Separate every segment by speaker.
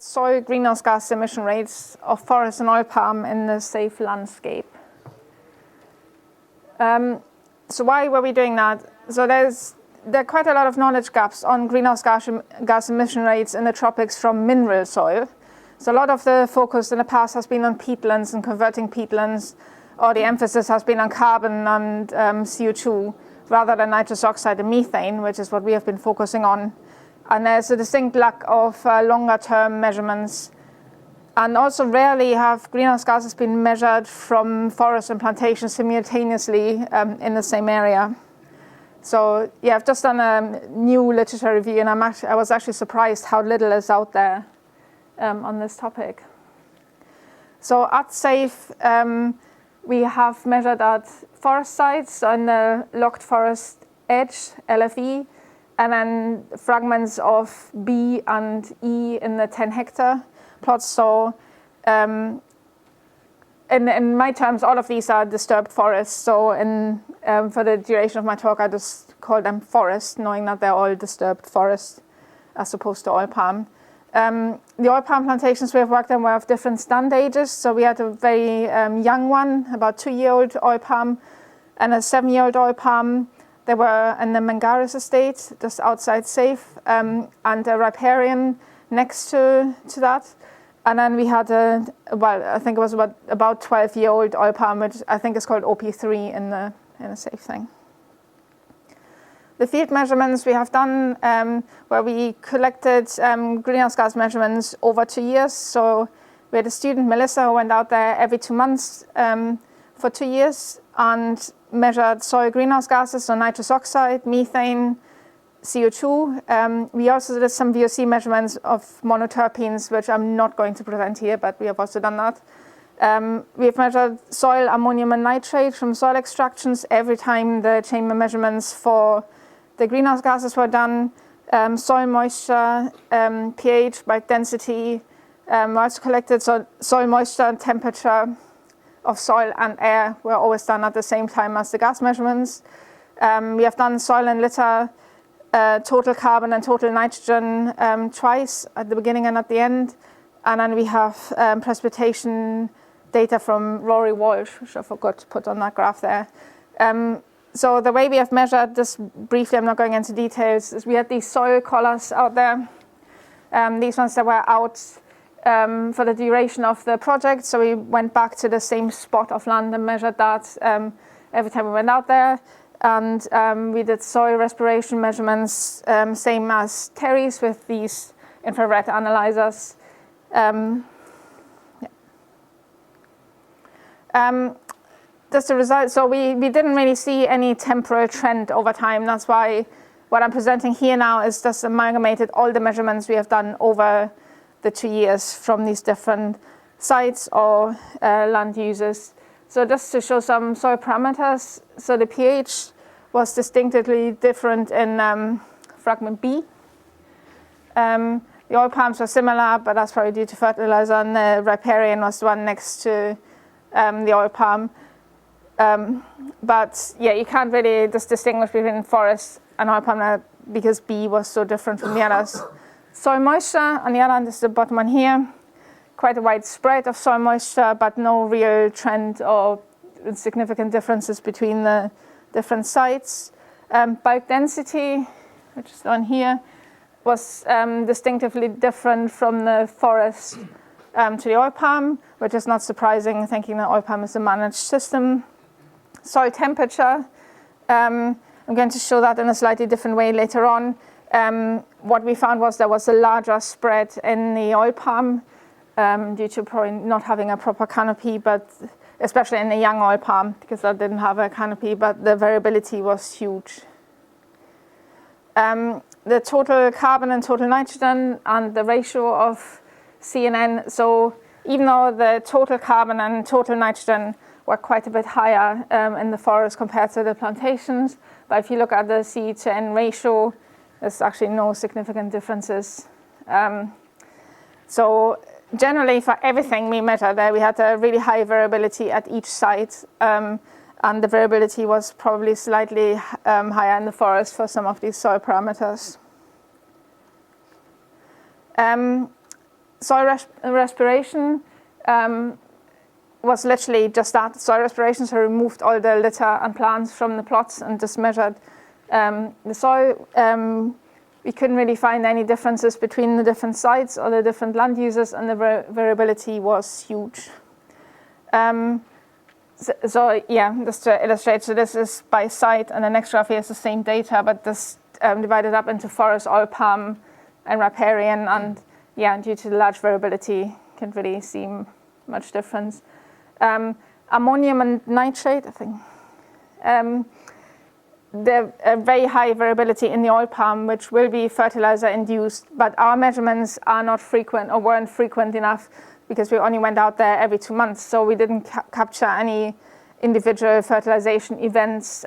Speaker 1: Soil greenhouse gas emission rates of forest and oil palm in the safe landscape. So why were we doing that? So there are quite a lot of knowledge gaps on greenhouse gas emission rates in the tropics from mineral soil. So a lot of the focus in the past has been on peatlands and converting peatlands, or the emphasis has been on carbon and CO2 rather than nitrous oxide and methane, which is what we have been focusing on. And there's a distinct lack of longer-term measurements. And also rarely have greenhouse gases been measured from forests and plantations simultaneously in the same area. So yeah, I've just done a new literature review, and I was actually surprised how little is out there on this topic. So at SAFE, we have measured at forest sites on the locked forest edge, LFE, and then fragments of B and E in the 10-hectare plots. So in my terms, all of these are disturbed forests. So for the duration of my talk, I just call them forests, knowing that they're all disturbed forests as opposed to oil palm. The oil palm plantations we have worked on were of different stand ages. So we had a very young one, about 2-year-old oil palm, and a 7-year-old oil palm. They were in the Mangaris estate, just outside SAFE, and a riparian next to that. And then we had I think it was about 12-year-old oil palm, which I think is called OP3 in the SAFE thing. The field measurements we have done, where we collected greenhouse gas measurements over 2 years. So we had a student, Melissa, who went out there every 2 months for 2 years and measured soil greenhouse gases, so nitrous oxide, methane, CO2. We also did some VOC measurements of monoterpenes, which I'm not going to present here, but we have also done that. We have measured soil ammonium and nitrate from soil extractions every time the chamber measurements for the greenhouse gases were done. Soil moisture, pH, bulk density, were also collected. So soil moisture and temperature of soil and air were always done at the same time as the gas measurements. We have done soil and litter, total carbon and total nitrogen twice, at the beginning and at the end. And then we have precipitation data from Rory Walsh, which I forgot to put on that graph there. So the way we have measured this, briefly, I'm not going into details, is we had these soil collars out there. These ones that were out for the duration of the project. So we went back to the same spot of land and measured that every time we went out there. And we did soil respiration measurements, same as Terry's, with these infrared analyzers. Just the result, so we didn't really see any temporal trend over time. That's why what I'm presenting here now is just amalgamated all the measurements we have done over the 2 years from these different sites or land users. So just to show some soil parameters, so the pH was distinctively different in fragment B. The oil palms were similar, but that's probably due to fertilizer, and the riparian was the one next to the oil palm. But yeah, you can't really just distinguish between forest and oil palm because B was so different from the others. Soil moisture, on the other hand, is the bottom one here. Quite a wide spread of soil moisture, but no real trend or significant differences between the different sites. Bulk density, which is on here, was distinctively different from the forest to the oil palm, which is not surprising, thinking that oil palm is a managed system. Soil temperature, I'm going to show that in a slightly different way later on. What we found was there was a larger spread in the oil palm due to probably not having a proper canopy, but especially in the young oil palm, because that didn't have a canopy, but the variability was huge. The total carbon and total nitrogen and the ratio of C and N. So even though the total carbon and total nitrogen were quite a bit higher in the forest compared to the plantations, but if you look at the C to N ratio, there's actually no significant differences. So generally for everything we measured there, we had a really high variability at each site, and the variability was probably slightly higher in the forest for some of these soil parameters. soil respiration was literally just that, soil respiration, so removed all the litter and plants from the plots and just measured the soil. We couldn't really find any differences between the different sites or the different land uses, and the variability was huge. So yeah, just to illustrate, so this is by site, and the next graph here is the same data, but this divided up into forest, oil palm, and riparian, and yeah, due to the large variability, can't really see much difference. Ammonium and nitrate, I think. There's a very high variability in the oil palm, which will be fertilizer induced, but our measurements are not frequent or weren't frequent enough because we only went out there every 2 months, so we didn't capture any individual fertilization events.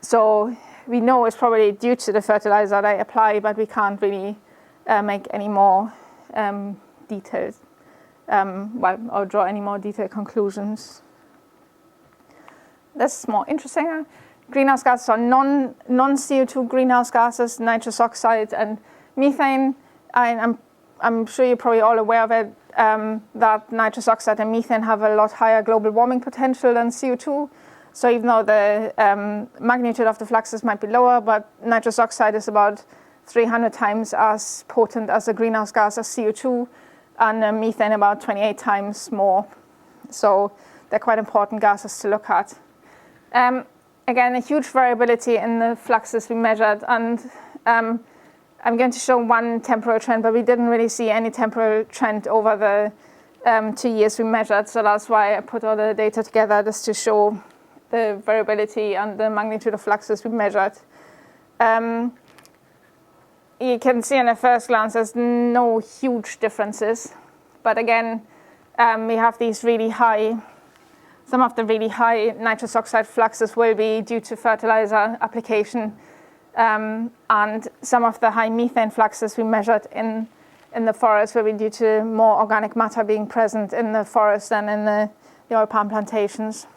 Speaker 1: So we know it's probably due to the fertilizer they apply, but we can't really make any more details, or draw any more detailed conclusions. This is more interesting. Greenhouse gases are non-CO2 greenhouse gases, nitrous oxide and methane. I'm sure you're probably all aware of it, that nitrous oxide and methane have a lot higher global warming potential than CO2. So even though the magnitude of the fluxes might be lower, but nitrous oxide is about 300 times as potent as a greenhouse gas as CO2, and methane about 28 times more. So they're quite important gases to look at. Again, a huge variability in the fluxes we measured, and I'm going to show one temporal trend, but we didn't really see any temporal trend over the 2 years we measured, so that's why I put all the data together just to show the variability and the magnitude of fluxes we measured. You can see in a first glance there's no huge differences, but again, we have these really high, some of the really high nitrous oxide fluxes will be due to fertilizer application, and some of the high methane fluxes we measured in the forest will be due to more organic matter being present in the forest than in the oil palm plantations.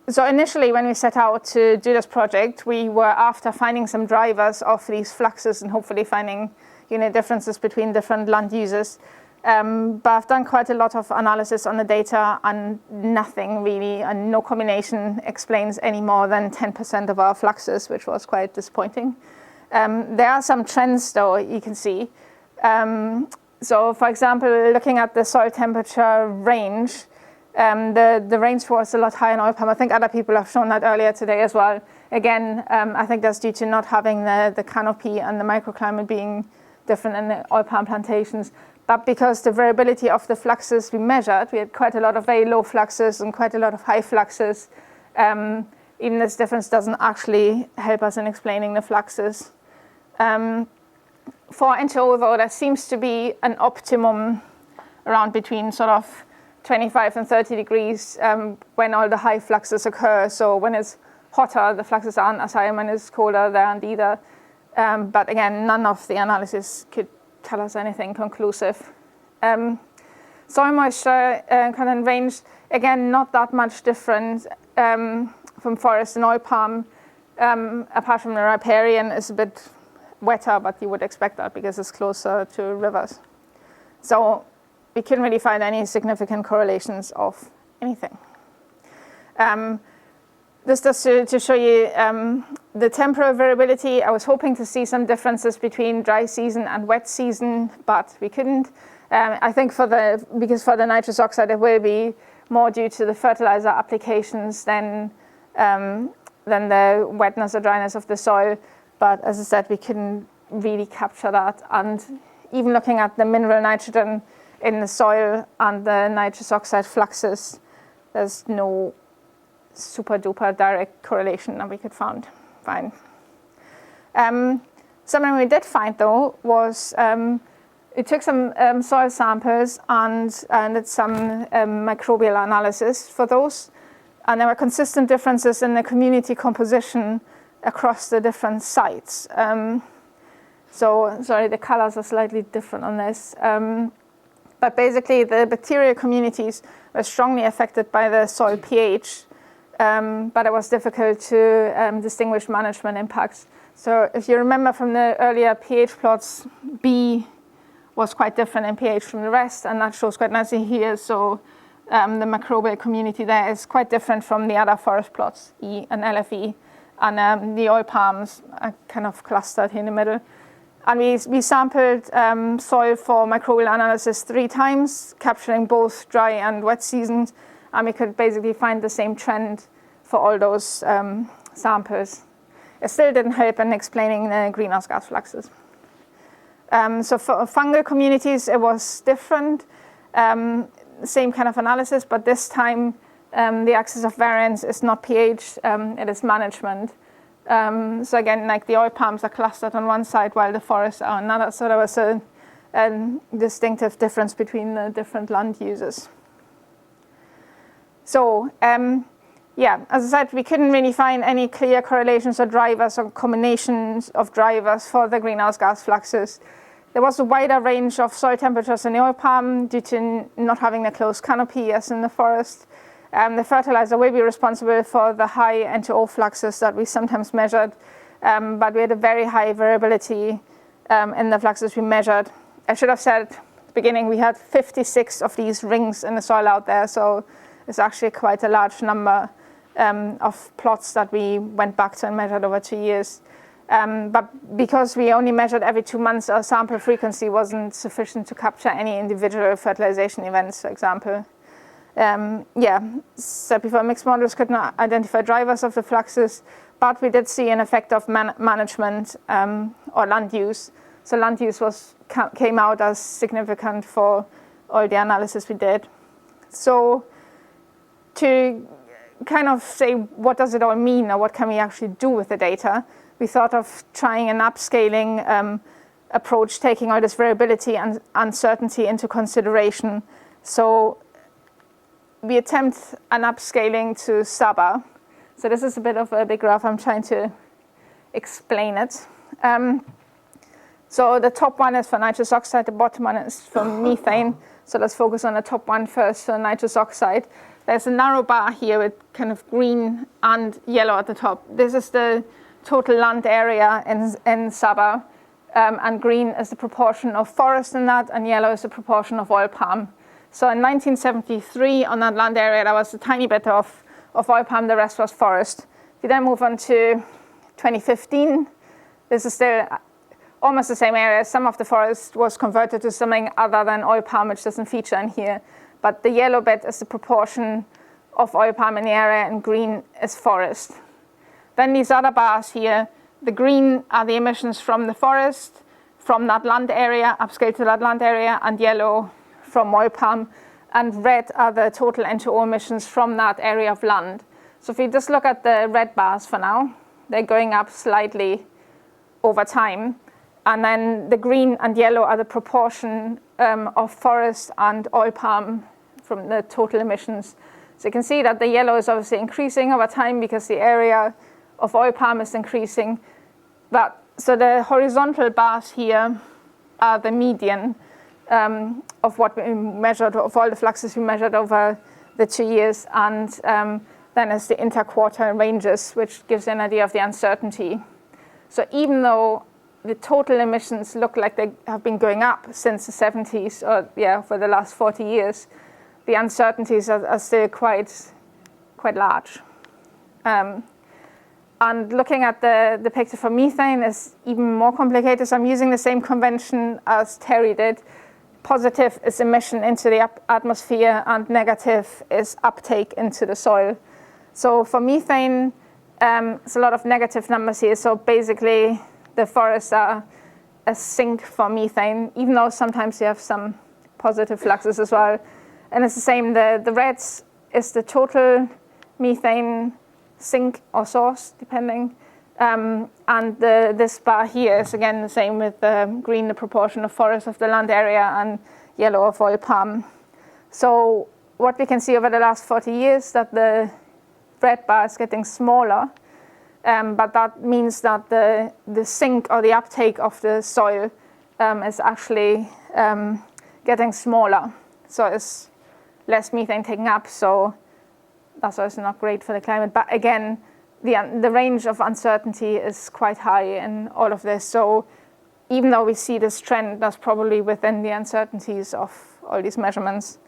Speaker 1: So initially, when we set out to do this project, we were after finding some drivers of these fluxes and hopefully finding differences between different land uses. But I've done quite a lot of analysis on the data, and nothing really, and no combination explains any more than 10% of our fluxes, which was quite disappointing. There are some trends, though, you can see. So, for example, looking at the soil temperature range, the range was a lot higher in oil palm. I think other people have shown that earlier today as well. Again, I think that's due to not having the canopy and the microclimate being different in the oil palm plantations. But because the variability of the fluxes we measured, we had quite a lot of very low fluxes and quite a lot of high fluxes. Even this difference doesn't actually help us in explaining the fluxes. For NTO, though, there seems to be an optimum around between sort of 25 and 30 degrees when all the high fluxes occur. So when it's hotter, the fluxes aren't as high, and when it's colder, they aren't either. But again, none of the analysis could tell us anything conclusive. Soil moisture kind of range, again, not that much different from forest and oil palm, apart from the riparian is a bit wetter, but you would expect that because it's closer to rivers. So we couldn't really find any significant correlations of anything. This is to show you the temporal variability. I was hoping to see some differences between dry season and wet season, but we couldn't. I think because for the nitrous oxide, it will be more due to the fertilizer applications than the wetness or dryness of the soil. But as I said, we couldn't really capture that. And even looking at the mineral nitrogen in the soil and the nitrous oxide fluxes, there's no super duper direct correlation that we could find. Something we did find, though, was we took some soil samples and did some microbial analysis for those, and there were consistent differences in the community composition across the different sites. So sorry, the colors are slightly different on this. But basically, the bacterial communities were strongly affected by the soil pH, but it was difficult to distinguish management impacts. So if you remember from the earlier pH plots, B was quite different in pH from the rest, and that shows quite nicely here. So the microbial community there is quite different from the other forest plots, E and LFE. And the oil palms are kind of clustered here in the middle. And we sampled soil for microbial analysis 3 times, capturing both dry and wet seasons. And we could basically find the same trend for all those samples. It still didn't help in explaining the greenhouse gas fluxes. So for fungal communities, it was different. Same kind of analysis, but this time the axis of variance is not pH, it is management. So again, like the oil palms are clustered on one side while the forests are on another. So there was a distinctive difference between the different land uses. So yeah, as I said, we couldn't really find any clear correlations or drivers or combinations of drivers for the greenhouse gas fluxes. There was a wider range of soil temperatures in the oil palm due to not having a closed canopy as in the forest. The fertilizer will be responsible for the high N2O fluxes that we sometimes measured, but we had a very high variability in the fluxes we measured. I should have said at the beginning we had 56 of these rings in the soil out there, so it's actually quite a large number of plots that we went back to and measured over 2 years. But because we only measured every 2 months, our sample frequency wasn't sufficient to capture any individual fertilization events, for example. So before, mixed models could not identify drivers of the fluxes, but we did see an effect of management or land use. So land use came out as significant for all the analysis we did. So to kind of say what does it all mean or what can we actually do with the data, we thought of trying an upscaling approach, taking all this variability and uncertainty into consideration. So we attempt an upscaling to SABA. So this is a bit of a big graph. I'm trying to explain it. So the top one is for nitrous oxide, the bottom one is for methane. So let's focus on the top one first, for nitrous oxide. There's a narrow bar here with kind of green and yellow at the top. This is the total land area in SABA, and green is the proportion of forest in that, and yellow is the proportion of oil palm. So in 1973, on that land area, there was a tiny bit of oil palm, the rest was forest. If you then move on to 2015, this is still almost the same area. Some of the forest was converted to something other than oil palm, which doesn't feature in here. But the yellow bit is the proportion of oil palm in the area, and green is forest. Then these other bars here, the green are the emissions from the forest, from that land area, upscale to that land area, and yellow from oil palm, and red are the total N2O emissions from that area of land. So if we just look at the red bars for now, they're going up slightly over time. And then the green and yellow are the proportion of forest and oil palm from the total emissions. So you can see that the yellow is obviously increasing over time because the area of oil palm is increasing. So the horizontal bars here are the median of what we measured, of all the fluxes we measured over the 2 years. And then is the interquartile ranges, which gives an idea of the uncertainty. So even though the total emissions look like they have been going up since the 70s, or for the last 40 years, the uncertainties are still quite large. And looking at the picture for methane is even more complicated. So I'm using the same convention as Terry did. Positive is emission into the atmosphere, and negative is uptake into the soil. So for methane, it's a lot of negative numbers here. So basically, the forests are a sink for methane, even though sometimes you have some positive fluxes as well. And it's the same, the reds is the total methane sink or source, depending. And this bar here is again the same, with green the proportion of forest of the land area, and yellow of oil palm. So what we can see over the last 40 years, that the red bar is getting smaller. But that means that the sink or the uptake of the soil is actually getting smaller. So it's less methane taken up, so that's also not great for the climate. But again, the range of uncertainty is quite high in all of this. So even though we see this trend, that's probably within the uncertainties of all these measurements.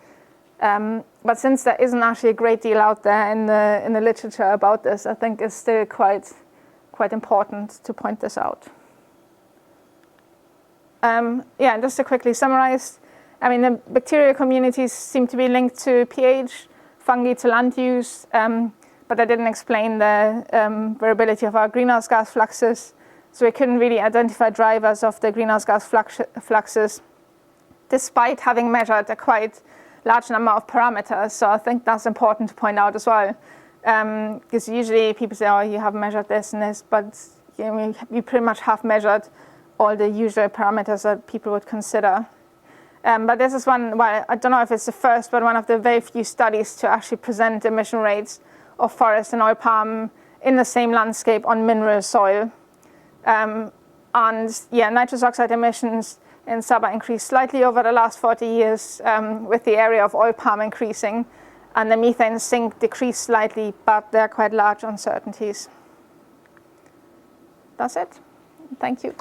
Speaker 1: But since there isn't actually a great deal out there in the literature about this, I think it's still quite important to point this out. Just to quickly summarize, I mean, the bacterial communities seem to be linked to pH, fungi to land use, but I didn't explain the variability of our greenhouse gas fluxes. So we couldn't really identify drivers of the greenhouse gas fluxes, despite having measured a quite large number of parameters. So I think that's important to point out as well. Because usually people say, oh, you have measured this and this, but you pretty much have measured all the usual parameters that people would consider. But this is one, well, I don't know if it's the first, but one of the very few studies to actually present emission rates of forest and oil palm in the same landscape on mineral soil. Nitrous oxide emissions in Sabah increased slightly over the last 40 years with the area of oil palm increasing, and the methane sink decreased slightly, but there are quite large uncertainties. That's it. Thank you.